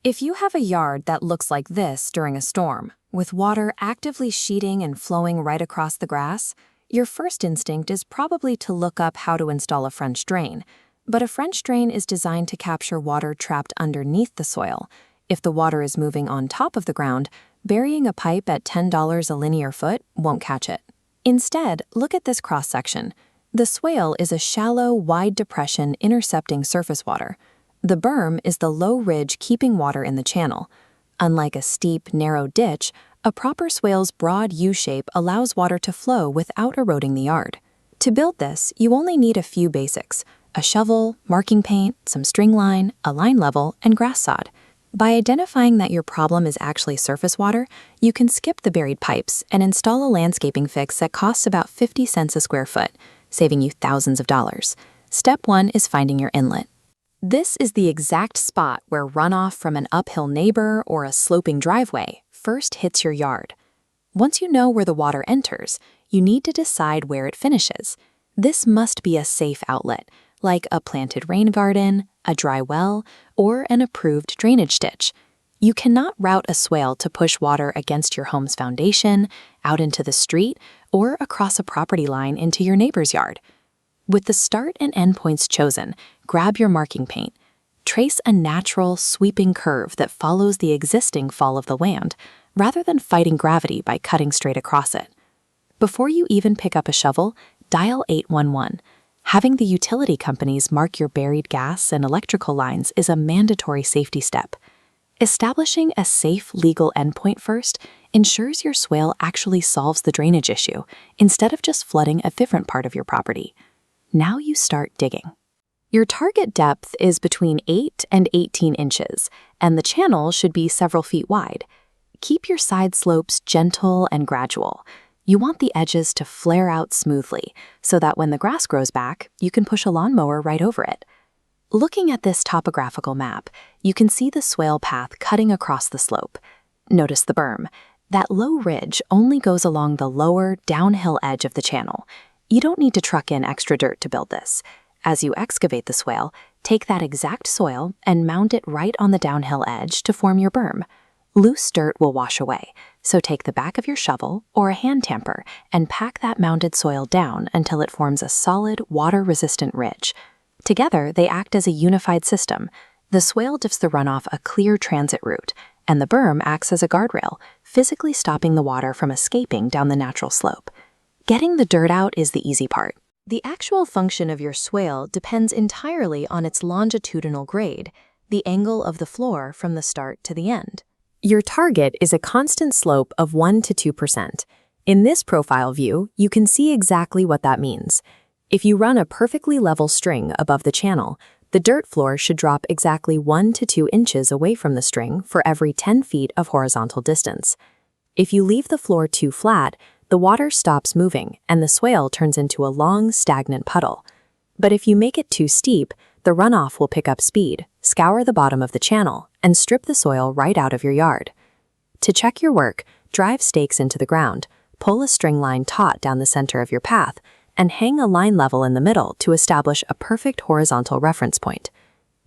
If you have a yard that looks like this during a storm, with water actively sheeting and flowing right across the grass, your first instinct is probably to look up how to install a French drain. But a French drain is designed to capture water trapped underneath the soil. If the water is moving on top of the ground, burying a pipe at $10 a linear foot won't catch it. Instead, look at this cross-section. The swale is a shallow, wide depression intercepting surface water. The berm is the low ridge keeping water in the channel. Unlike a steep, narrow ditch, a proper swale's broad U-shape allows water to flow without eroding the yard. To build this, you only need a few basics: a shovel, marking paint, some string line, a line level, and grass sod. By identifying that your problem is actually surface water, you can skip the buried pipes and install a landscaping fix that costs about 50 cents a square foot, saving you thousands of dollars. Step 1 is finding your inlet. This is the exact spot where runoff from an uphill neighbor or a sloping driveway first hits your yard. Once you know where the water enters, you need to decide where it finishes. This must be a safe outlet, like a planted rain garden, a dry well, or an approved drainage ditch. You cannot route a swale to push water against your home's foundation, out into the street, or across a property line into your neighbor's yard. With the start and end points chosen, grab your marking paint. Trace a natural, sweeping curve that follows the existing fall of the land, rather than fighting gravity by cutting straight across it. Before you even pick up a shovel, dial 811. Having the utility companies mark your buried gas and electrical lines is a mandatory safety step. Establishing a safe, legal endpoint first ensures your swale actually solves the drainage issue, instead of just flooding a different part of your property. Now you start digging. Your target depth is between 8 and 18 inches, and the channel should be several feet wide. Keep your side slopes gentle and gradual. You want the edges to flare out smoothly, so that when the grass grows back, you can push a lawnmower right over it. Looking at this topographical map, you can see the swale path cutting across the slope. Notice the berm. That low ridge only goes along the lower, downhill edge of the channel. You don't need to truck in extra dirt to build this. As you excavate the swale, take that exact soil and mound it right on the downhill edge to form your berm. Loose dirt will wash away, so take the back of your shovel or a hand tamper and pack that mounded soil down until it forms a solid, water-resistant ridge. Together, they act as a unified system. The swale gives the runoff a clear transit route, and the berm acts as a guardrail, physically stopping the water from escaping down the natural slope. Getting the dirt out is the easy part. The actual function of your swale depends entirely on its longitudinal grade, the angle of the floor from the start to the end. Your target is a constant slope of 1 to 2%. In this profile view, you can see exactly what that means. If you run a perfectly level string above the channel, the dirt floor should drop exactly 1 to 2 inches away from the string for every 10 feet of horizontal distance. If you leave the floor too flat, the water stops moving and the swale turns into a long, stagnant puddle. But if you make it too steep, the runoff will pick up speed, scour the bottom of the channel, and strip the soil right out of your yard. To check your work, drive stakes into the ground, pull a string line taut down the center of your path, and hang a line level in the middle to establish a perfect horizontal reference point.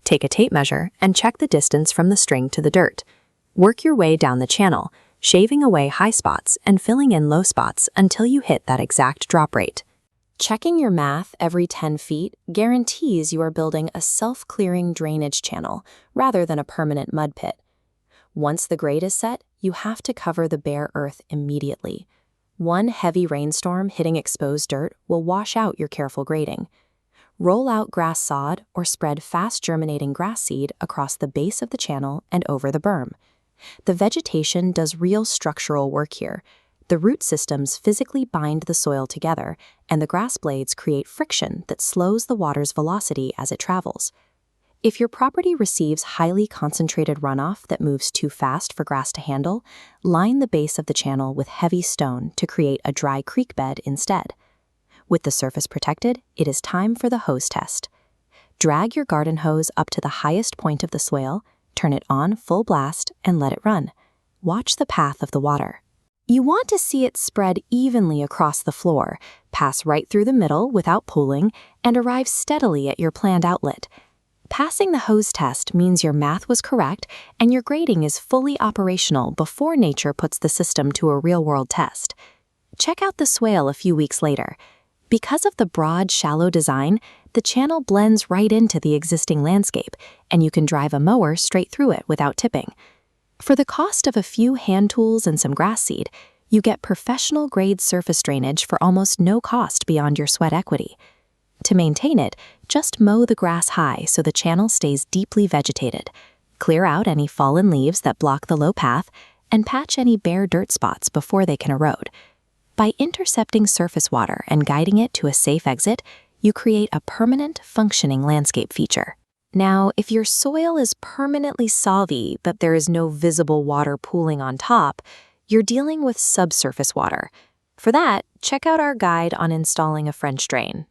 Take a tape measure and check the distance from the string to the dirt. Work your way down the channel, shaving away high spots and filling in low spots until you hit that exact drop rate. Checking your math every 10 feet guarantees you are building a self-clearing drainage channel rather than a permanent mud pit. Once the grade is set, you have to cover the bare earth immediately. One heavy rainstorm hitting exposed dirt will wash out your careful grading. Roll out grass sod or spread fast-germinating grass seed across the base of the channel and over the berm. The vegetation does real structural work here. The root systems physically bind the soil together, and the grass blades create friction that slows the water's velocity as it travels. If your property receives highly concentrated runoff that moves too fast for grass to handle, line the base of the channel with heavy stone to create a dry creek bed instead. With the surface protected, it is time for the hose test. Drag your garden hose up to the highest point of the swale, turn it on full blast, and let it run. Watch the path of the water. You want to see it spread evenly across the floor, pass right through the middle without pooling, and arrive steadily at your planned outlet. Passing the hose test means your math was correct and your grading is fully operational before nature puts the system to a real-world test. Check out the Swale a few weeks later. Because of the broad, shallow design, the channel blends right into the existing landscape, and you can drive a mower straight through it without tipping. For the cost of a few hand tools and some grass seed, you get professional-grade surface drainage for almost no cost beyond your sweat equity. To maintain it, just mow the grass high so the channel stays deeply vegetated. Clear out any fallen leaves that block the low path, and patch any bare dirt spots before they can erode. By intercepting surface water and guiding it to a safe exit, you create a permanent, functioning landscape feature. Now, if your soil is permanently soggy but there is no visible water pooling on top, you're dealing with subsurface water. For that, check out our guide on installing a French drain.